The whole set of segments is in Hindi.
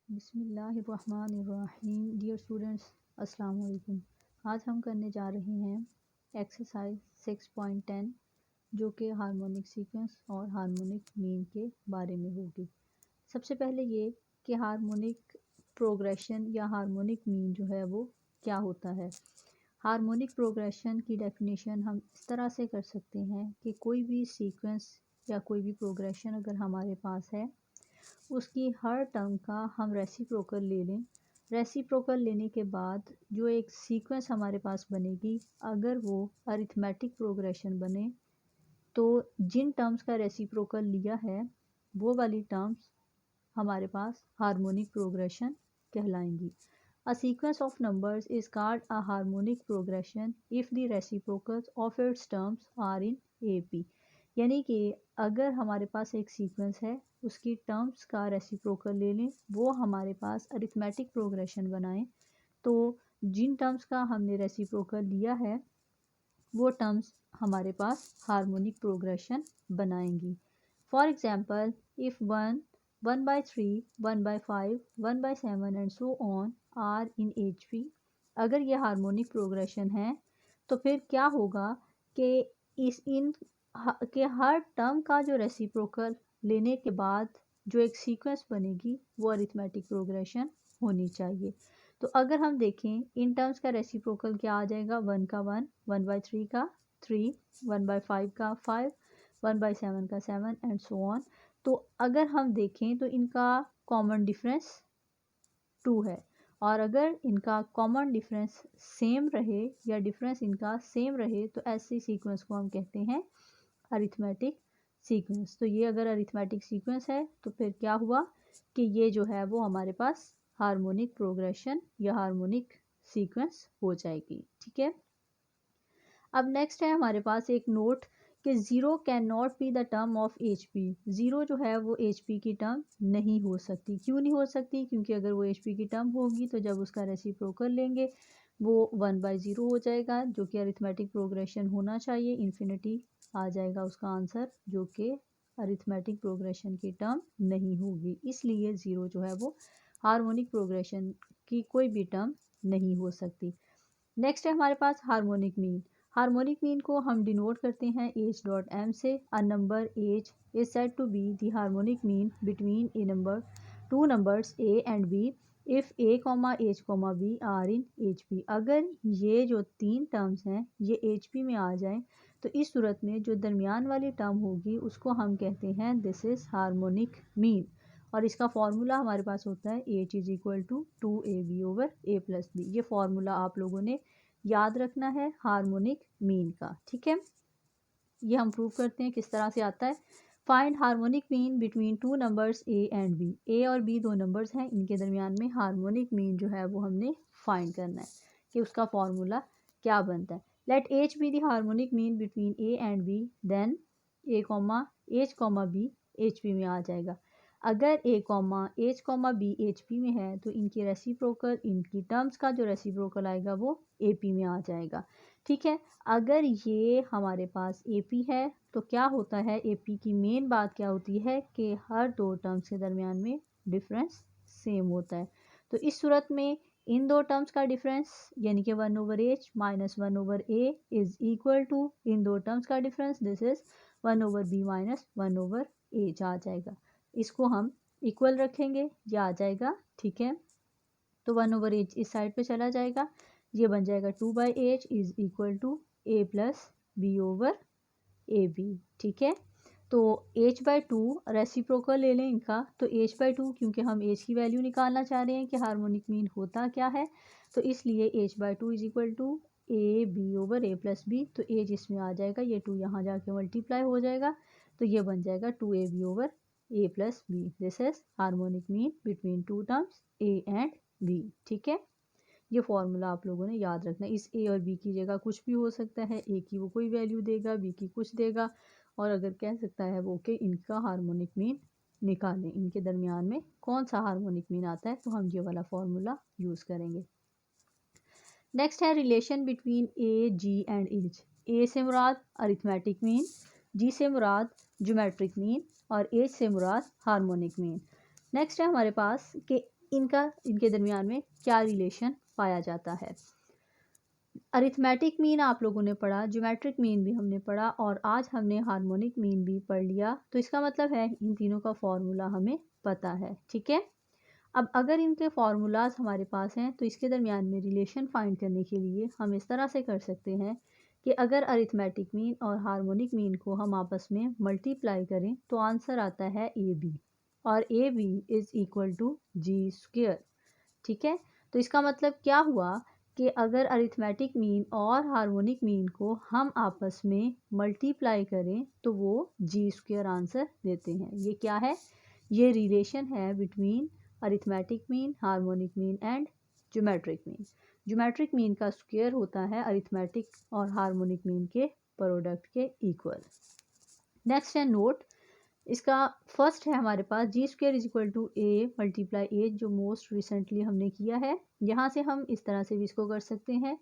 बिस्मिल्लाहिर्रहमानिर्रहीम। डियर स्टूडेंट्स, अस्सलाम वालेकुम। आज हम करने जा रहे हैं एक्सरसाइज 6.10 जो कि हार्मोनिक सीक्वेंस और हार्मोनिक मीन के बारे में होगी। सबसे पहले ये कि हार्मोनिक प्रोग्रेशन या हार्मोनिक मीन जो है वो क्या होता है। हार्मोनिक प्रोग्रेशन की डेफिनेशन हम इस तरह से कर सकते हैं कि कोई भी सीक्वेंस या कोई भी प्रोग्रेशन अगर हमारे पास है, उसकी हर टर्म का हम रेसिप्रोकल ले लें। रेसिप्रोकल लेने के बाद जो एक सीक्वेंस हमारे पास बनेगी, अगर वो अरिथमेटिक प्रोग्रेशन बने तो जिन टर्म्स का रेसिप्रोकल लिया है वो वाली टर्म्स हमारे पास हार्मोनिक प्रोग्रेशन कहलाएंगी। A sequence of numbers is called a harmonic progression if the reciprocals of its terms are in AP। यानी कि अगर हमारे पास एक सीक्वेंस है, उसकी टर्म्स का रेसिप्रोकल ले लें, वो हमारे पास अरिथमेटिक प्रोग्रेशन बनाएं, तो जिन टर्म्स का हमने रेसिप्रोकल लिया है वो टर्म्स हमारे पास हार्मोनिक प्रोग्रेशन बनाएंगी। For example, if 1/3, 1/5, 1/7 and so on are in HP, अगर ये हार्मोनिक प्रोग्रेशन है तो फिर क्या होगा कि इस इन के हर टर्म का जो रेसिप्रोकल लेने के बाद जो एक सीक्वेंस बनेगी वो अरिथमेटिक प्रोग्रेशन होनी चाहिए। तो अगर हम देखें, इन टर्म्स का रेसिप्रोकल क्या आ जाएगा, 1 का 1, 1/3 का 3, 1/5 का 5, 1/7 का 7 एंड सो ऑन। तो अगर हम देखें तो इनका कॉमन डिफरेंस 2 है, और अगर इनका कॉमन डिफरेंस सेम रहे या डिफरेंस इनका सेम रहे तो ऐसी सीक्वेंस को हम कहते हैं अरिथमेटिक सीक्वेंस। तो ये अगर अरिथमेटिक सीक्वेंस है तो फिर क्या हुआ कि ये जो है वो हमारे पास हार्मोनिक प्रोग्रेशन या हार्मोनिक सीक्वेंस हो जाएगी। ठीक है, अब नेक्स्ट है हमारे पास एक नोट कि zero can not be the term of HP। Zero जो है वो HP की टर्म नहीं हो सकती। क्यों नहीं हो सकती? क्योंकि अगर वो HP की टर्म होगी तो जब उसका रेसिप्रोकल लेंगे वो 1/0 हो जाएगा, जो कि अरिथमेटिक प्रोग्रेशन होना चाहिए। इन्फिनिटी आ जाएगा उसका आंसर, जो कि अरिथमेटिक प्रोग्रेशन की टर्म नहीं होगी। इसलिए ज़ीरो जो है वो हार्मोनिक प्रोग्रेशन की कोई भी टर्म नहीं हो सकती। नेक्स्ट है हमारे पास हार्मोनिक मीन। हार्मोनिक मीन को हम डिनोट करते हैं H.M से। A number H is said to be the harmonic mean between two numbers A and B if A, H, B are in HP। अगर ये जो तीन टर्म्स हैं ये HP में आ जाएं तो इस सूरत में जो दरमियान वाली टर्म होगी उसको हम कहते हैं दिस इज़ हार्मोनिक मीन। और इसका फॉर्मूला हमारे पास होता है H is equal to 2AB/A+B। ये फॉर्मूला आप लोगों ने याद रखना है हार्मोनिक मीन का। ठीक है, ये हम प्रूव करते हैं किस तरह से आता है। Find harmonic mean between two numbers A and B। A और B दो नंबर्स हैं, इनके दरमियान में हार्मोनिक मीन जो है वो हमने फाइंड करना है कि उसका फॉर्मूला क्या बनता है। Let H be the harmonic mean between A and B, then A, H, B HP में आ जाएगा। अगर A, H, B HP में है तो इनकी रेसिप्रोकल, इनकी टर्म्स का जो रेसिप्रोकल आएगा वो AP में आ जाएगा। ठीक है, अगर ये हमारे पास AP है तो क्या होता है, AP की मेन बात क्या होती है कि हर दो टर्म्स के दरमियान में डिफरेंस सेम होता है। तो इस सूरत में इन दो टर्म्स का डिफरेंस यानी कि 1/H minus 1/A is equal to इन दो टर्म्स का difference this is 1/B minus 1/H आ जाएगा। इसको हम इक्वल रखेंगे, यह आ जाएगा। ठीक है, तो 1/H इस साइड पे चला जाएगा, ये बन जाएगा 2/H is equal to A+B/AB। ठीक है, तो H/2 रेसिप्रोकल ले लें इनका, तो H/2 क्योंकि हम H की वैल्यू निकालना चाह रहे हैं कि हार्मोनिक मीन होता क्या है, तो इसलिए H/2 is equal to AB/A+B। तो H इसमें आ जाएगा, ये 2 यहाँ जाके मल्टीप्लाई हो जाएगा, तो ये बन जाएगा 2AB/A+B। This is harmonic mean between to terms A and B। ठीक है, ये फॉर्मूला आप लोगों ने याद रखना है। इस A और B की जगह कुछ भी हो सकता है, A की वो कोई वैल्यू देगा, B की कुछ देगा, और अगर कह सकता है वो कि इनका हार्मोनिक मीन निकालें, इनके दरमियान में कौन सा हार्मोनिक मीन आता है, तो हम ये वाला फॉर्मूला यूज़ करेंगे। नेक्स्ट है relation between A, G and H। A से मुराद अरिथमेटिक मीन, G से मुराद ज्योमेट्रिक मीन और H से मुराद हार्मोनिक मीन। नेक्स्ट है हमारे पास कि इनके दरमियान में क्या रिलेशन पाया जाता है। अरिथमेटिक मीन आप लोगों ने पढ़ा, ज्योमेट्रिक मीन भी हमने पढ़ा और आज हमने हार्मोनिक मीन भी पढ़ लिया। तो इसका मतलब है इन तीनों का फॉर्मूला हमें पता है। ठीक है, अब अगर इनके फार्मूलाज हमारे पास हैं तो इसके दरमियान में रिलेशन फाइंड करने के लिए हम इस तरह से कर सकते हैं कि अगर अरिथमेटिक मीन और हार्मोनिक मीन को हम आपस में मल्टीप्लाई करें तो आंसर आता है ए बी, और A B is equal to G square. ठीक है, तो इसका मतलब क्या हुआ कि अगर अरिथमेटिक मीन और हार्मोनिक मीन को हम आपस में मल्टीप्लाई करें तो वो जी स्क्वायर आंसर देते हैं। ये क्या है, ये रिलेशन है between arithmetic mean, harmonic mean and geometric mean. Geometric mean का स्क्वायर होता है अरिथमेटिक और हार्मोनिक मीन के प्रोडक्ट के इक्वल। नेक्स्ट है नोट, इसका फर्स्ट है हमारे पास G square is equal to A multiply H, जो मोस्ट रिसेंटली हमने किया है। यहाँ से हम इस तरह से भी इसको कर सकते हैं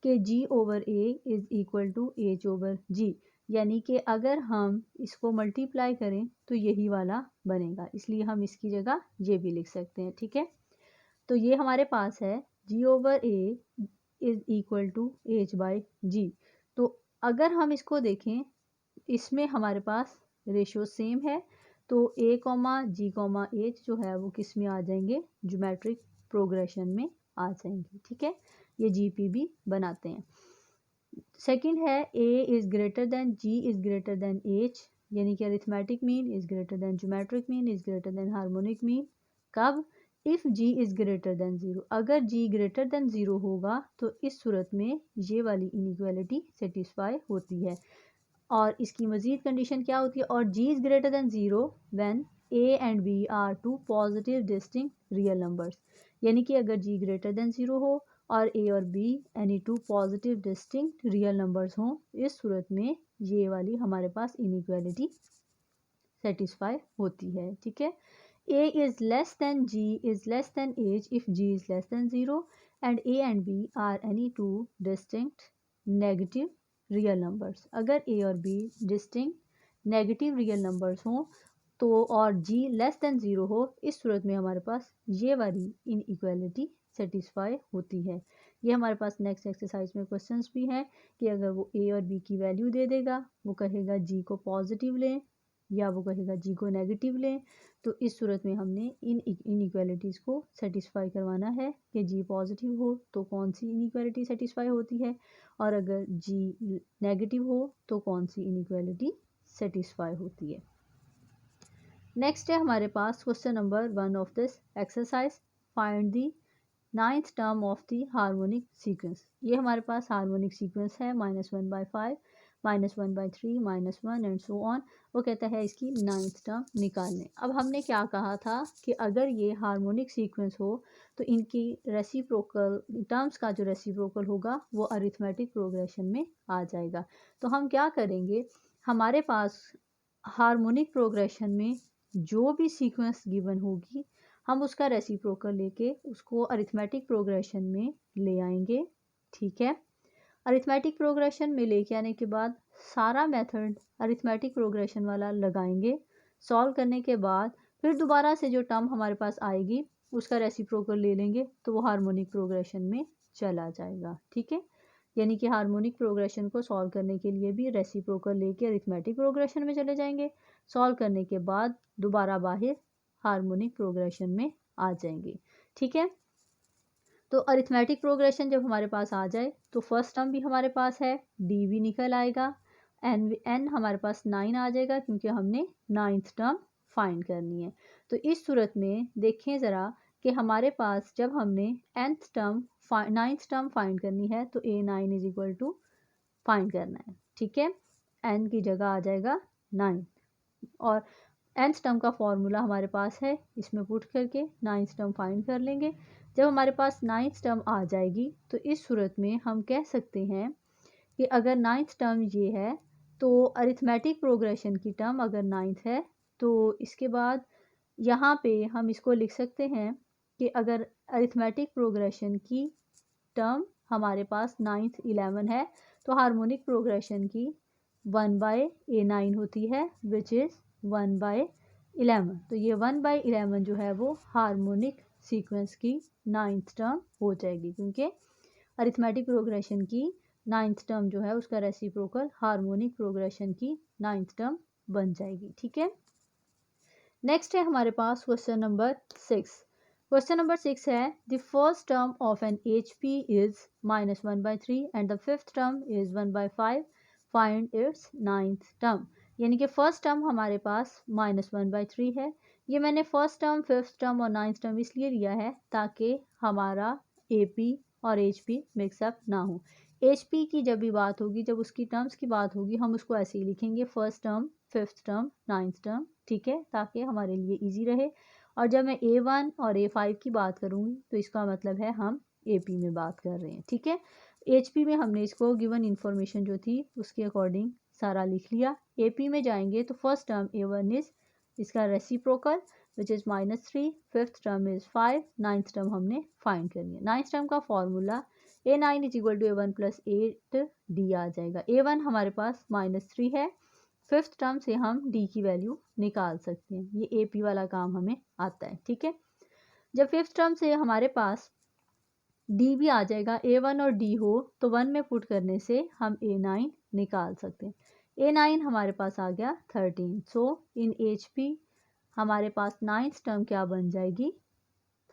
कि G over A is equal to H over G, यानी कि अगर हम इसको मल्टीप्लाई करें तो यही वाला बनेगा, इसलिए हम इसकी जगह ये भी लिख सकते हैं। ठीक है, तो ये हमारे पास है G over A is equal to H by G. तो अगर हम इसको देखें, इसमें हमारे पास रेशियो सेम है, तो ए कॉमा जी कॉमा एच जो है वो किस में आ जाएंगे, ज्योमेट्रिक प्रोग्रेशन में आ जाएंगे। ठीक है, ये जी पी भी बनाते हैं। सेकंड है A is greater than G is greater than H, यानी कि arithmetic mean is greater than geometric mean is greater than harmonic mean. कब, if G is greater than zero, अगर जी ग्रेटर देन ज़ीरो होगा तो इस सूरत में ये वाली इनइक्वालिटी सेटिस्फाई होती है। और इसकी मज़ीद कंडीशन क्या होती है, और G is greater than zero when A and B are two positive distinct real numbers, यानी कि अगर जी ग्रेटर देन ज़ीरो हो और ए और be any two positive distinct real numbers हों, इस सूरत में ये वाली हमारे पास इनइक्वालिटी सेटिस्फाई होती है। ठीक है, A is less than G is less than H if G is less than zero and A and B are any two distinct negative real numbers. अगर ए और B distinct negative real numbers हों तो और जी लेस देन ज़ीरो हो, इस सूरत में हमारे पास ये वाली इनइक्वालिटी सेटिस्फाई होती है। ये हमारे पास नेक्स्ट एक्सरसाइज में क्वेश्चंस भी हैं कि अगर वो ए और बी की वैल्यू दे देगा, वो कहेगा जी को पॉजिटिव लें या वो कहेगा जी को नेगेटिव लें, तो इस सूरत में हमने इन इनइक्वालिटीज़ को सेटिस्फाई करवाना है कि जी पॉजिटिव हो तो कौन सी इनइक्वालिटी सेटिस्फाई होती है, और अगर जी नेगेटिव हो तो कौन सी इनइक्वालिटी सेटिस्फाई होती है। नेक्स्ट है हमारे पास question number 1 of this exercise, find the ninth term of the harmonic sequence. ये हमारे पास हार्मोनिक सीक्वेंस है -1/5, -1/3, -1 एंड सो ऑन। वो कहता है इसकी नाइन्थ टर्म निकालने। अब हमने क्या कहा था कि अगर ये हार्मोनिक सीक्वेंस हो तो इनकी रेसिप्रोकल टर्म्स का जो रेसिप्रोकल होगा वो अरिथमेटिक प्रोग्रेशन में आ जाएगा। तो हम क्या करेंगे, हमारे पास हार्मोनिक प्रोग्रेशन में जो भी सीक्वेंस गिवन होगी हम उसका रेसिप्रोकल लेके उसको अरिथमेटिक प्रोग्रेशन में ले आएंगे। ठीक है, अरिथमेटिक प्रोग्रेशन में लेके आने के बाद सारा मेथड अरिथमेटिक प्रोग्रेशन वाला लगाएंगे। सॉल्व करने के बाद फिर दोबारा से जो टर्म हमारे पास आएगी उसका रेसिप्रोकल ले लेंगे तो वो हार्मोनिक प्रोग्रेशन में चला जाएगा। ठीक है, यानी कि हार्मोनिक प्रोग्रेशन को सॉल्व करने के लिए भी रेसिप्रोकल लेके अरिथमेटिक प्रोग्रेशन में चले जाएंगे, सॉल्व करने के बाद दोबारा बाहर हार्मोनिक प्रोग्रेशन में आ जाएंगे। ठीक है, तो अरिथमेटिक प्रोग्रेशन जब हमारे पास आ जाए तो फर्स्ट टर्म भी हमारे पास है, डी भी निकल आएगा, एन हमारे पास 9 आ जाएगा क्योंकि हमने नाइन्थ टर्म फाइंड करनी है। तो इस सूरत में देखें ज़रा कि हमारे पास जब हमने nth term ninth term find करनी है तो A9 is equal to find करना है। ठीक है, n की जगह आ जाएगा 9 और nth टर्म का फॉर्मूला हमारे पास है, इसमें पुट करके नाइन्थ टर्म फाइंड कर लेंगे। जब हमारे पास नाइन्थ टर्म आ जाएगी तो इस सूरत में हम कह सकते हैं कि अगर नाइन्थ टर्म ये है तो अरिथमेटिक प्रोग्रेशन की टर्म अगर नाइन्थ है तो इसके बाद यहाँ पे हम इसको लिख सकते हैं कि अगर अरिथमेटिक प्रोग्रेशन की टर्म हमारे पास 9th 11 है तो हार्मोनिक प्रोग्रेशन की 1/A9 होती है विच इज़ 1/11। 11, तो ये 1/11 जो है वो हार्मोनिक सीक्वेंस की 9th टर्म हो जाएगी, क्योंकि अरिथमेटिक प्रोग्रेशन की 9th टर्म जो है उसका रेसिप्रोकल हार्मोनिक प्रोग्रेशन की 9th टर्म बन जाएगी। ठीक है, नेक्स्ट है हमारे पास क्वेश्चन नंबर 6। क्वेश्चन नंबर 6 है the first term of an HP is -1/3 and the fifth term is 1/5, find its 9th term. यानी कि फर्स्ट टर्म हमारे पास -1/3 है। ये मैंने फर्स्ट टर्म, फिफ्थ टर्म और 9th टर्म इसलिए लिया है ताकि हमारा AP और HP मिक्सअप ना हो। HP की जब भी बात होगी, जब उसकी टर्म्स की बात होगी, हम उसको ऐसे ही लिखेंगे, first term, fifth term, 9th term. ठीक है, ताकि हमारे लिए इजी रहे। और जब मैं A1 और A5 की बात करूँगी तो इसका मतलब है हम AP में बात कर रहे हैं। ठीक है, HP में हमने इसको गिवन इन्फॉर्मेशन जो थी उसके अकॉर्डिंग सारा लिख लिया। AP में जाएंगे तो फर्स्ट टर्म A1 इज इसका reciprocal which is -3, fifth term is 5, 9th term हमने फाइंड करनी है। 9th टर्म का फॉर्मूला A9 = A1 + 8D आ जाएगा। A1 हमारे पास -3 है, फिफ्थ टर्म से हम D की वैल्यू निकाल सकते हैं। ये AP वाला काम हमें आता है। ठीक है, जब फिफ्थ टर्म से हमारे पास D भी आ जाएगा, A1 और D हो तो 1 में पुट करने से हम A9 निकाल सकते हैं। A9 हमारे पास आ गया 13। सो इन HP हमारे पास 9th टर्म क्या बन जाएगी,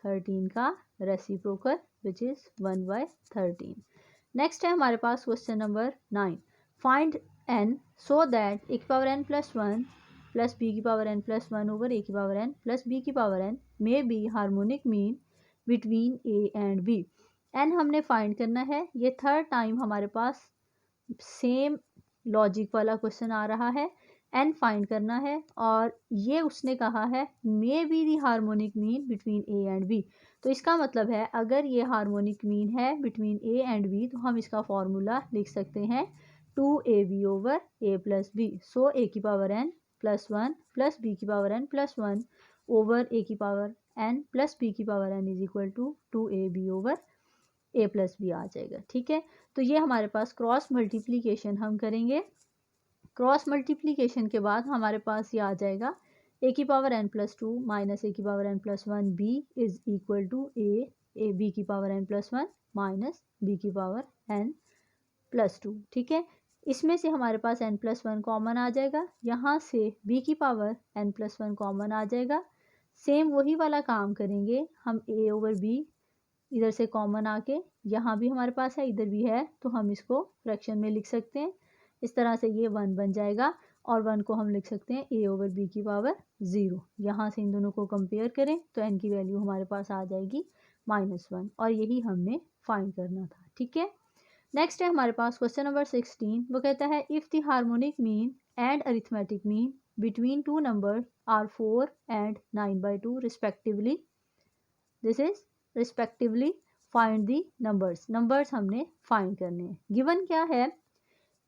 13 का रेसिप्रोकल विच इज़ 1/13। नेक्स्ट है हमारे पास question number 9, find n so that a की पावर n + 1 + b की पावर n + 1 over a की पावर n + b की power n may be harmonic mean between a and b। n हमने फाइंड करना है। ये थर्ड टाइम हमारे पास सेम लॉजिक वाला क्वेश्चन आ रहा है। n फाइंड करना है और ये उसने कहा है may be the harmonic mean between a and b। तो इसका मतलब है अगर ये हार्मोनिक मीन है बिटवीन a एंड b तो हम इसका फॉर्मूला लिख सकते हैं 2ab over a + b। So a की पावर n + 1 + b की पावर n + 1 over a की पावर n + b की power n = 2ab over a + b आ जाएगा। ठीक है, तो ये हमारे पास क्रॉस मल्टीप्लीकेशन हम करेंगे। क्रॉस मल्टीप्लीकेशन के बाद हमारे पास ये आ जाएगा a की पावर n + 2 - a की power n + 1 b = a b की पावर n + 1 - b की पावर n + 2। ठीक है, इसमें से हमारे पास n + 1 कॉमन आ जाएगा, यहाँ से b की पावर n + 1 कॉमन आ जाएगा। सेम वही वाला काम करेंगे हम, a over b इधर से कॉमन आके यहाँ भी हमारे पास है, इधर भी है, तो हम इसको फ्रैक्शन में लिख सकते हैं। इस तरह से ये 1 बन जाएगा और 1 को हम लिख सकते हैं a over b की पावर 0। यहाँ से इन दोनों को कंपेयर करें तो n की वैल्यू हमारे पास आ जाएगी -1 और यही हमने फाइंड करना था। ठीक है, नेक्स्ट है हमारे पास क्वेश्चन नंबर 16। वो कहता है if the harmonic mean and arithmetic mean between two number are 4 and 9/2 respectively, this is respectively find the numbers. Numbers हमने फाइंड करने हैं। गिवन क्या है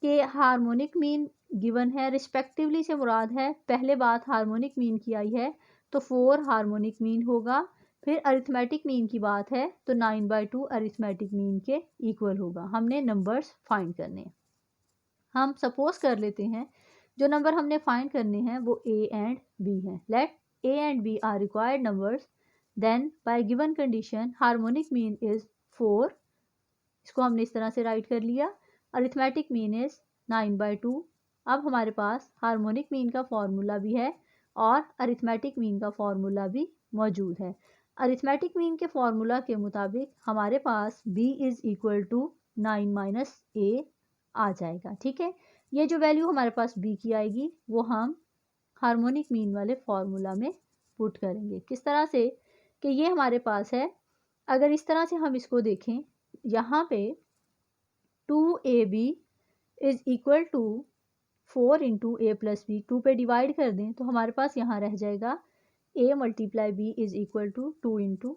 कि हार्मोनिक मीन गिवन है, रिस्पेक्टिवली से मुराद है पहले बात हार्मोनिक मीन की आई है तो 4 हार्मोनिक मीन होगा, फिर अरिथमेटिक मीन की बात है तो 9/2 अरिथमेटिक मीन के इक्वल होगा। हमने नंबर्स फाइंड करने हैं। हम सपोज कर लेते हैं जो नंबर हमने फाइंड करने हैं वो a एंड b हैं। Let a and b are required numbers, then by given condition harmonic mean is 4। इसको हमने इस तरह से राइट कर लिया। Arithmetic mean is 9/2। अब हमारे पास हार्मोनिक मीन का फॉर्मूला भी है और अरिथमेटिक मीन का फॉर्मूला भी मौजूद है। अरिथमेटिक मीन के फॉर्मूला के मुताबिक हमारे पास b = 9 - a आ जाएगा। ठीक है, ये जो वैल्यू हमारे पास b की आएगी वो हम हार्मोनिक मीन वाले फॉर्मूला में पुट करेंगे। किस तरह से कि ये हमारे पास है, अगर इस तरह से हम इसको देखें, यहाँ पे 2ab = 4 × a + b, 2 पे डिवाइड कर दें तो हमारे पास यहाँ रह जाएगा a × b = 2 ×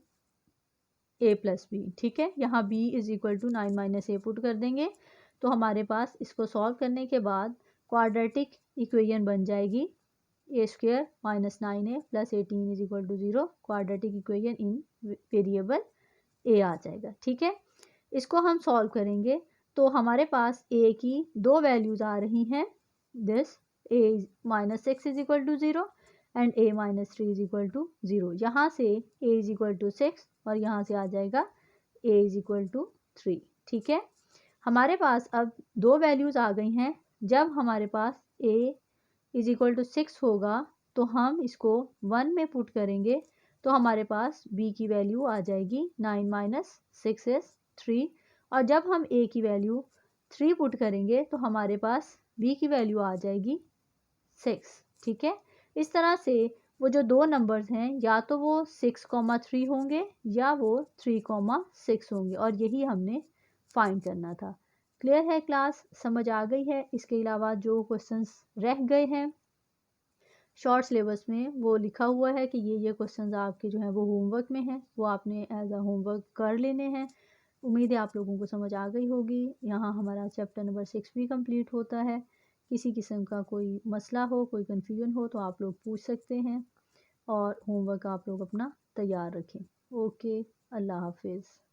a + b। ठीक है, यहाँ b = 9 - a पुट कर देंगे तो हमारे पास इसको सॉल्व करने के बाद क्वाड्रेटिक इक्वेशन बन जाएगी a² - 9a + 18 = 0। Quadratic equation in variable a आ जाएगा। ठीक है, इसको हम सॉल्व करेंगे तो हमारे पास a की दो वैल्यूज़ आ रही हैं, this a - 6 = 0 and a minus 3 is equal to 0। यहाँ से a इज इक्वल टू 6 और यहाँ से आ जाएगा a इज इक्वल टू 3। ठीक है, हमारे पास अब दो वैल्यूज़ आ गई हैं। जब हमारे पास a इज इक्वल टू 6 होगा तो हम इसको 1 में पुट करेंगे तो हमारे पास b की वैल्यू आ जाएगी 9 माइनस 6 इज 3। और जब हम a की वैल्यू 3 पुट करेंगे तो हमारे पास b की वैल्यू आ जाएगी 6। ठीक है, इस तरह से वो जो दो नंबर्स हैं या तो वो 6,3 होंगे या वो 3,6 होंगे और यही हमने फाइंड करना था। क्लियर है क्लास, समझ आ गई है? इसके अलावा जो क्वेश्चंस रह गए हैं शॉर्ट सिलेबस में वो लिखा हुआ है कि ये क्वेश्चंस आपके जो हैं वो होमवर्क में हैं, वो आपने एज अ होमवर्क कर लेने हैं। उम्मीद है आप लोगों को समझ आ गई होगी। यहाँ हमारा चैप्टर नंबर 6 भी कंप्लीट होता है। किसी किस्म का कोई मसला हो, कोई कन्फ्यूजन हो तो आप लोग पूछ सकते हैं और होमवर्क आप लोग अपना तैयार रखें। ओके, अल्लाह हाफिज़।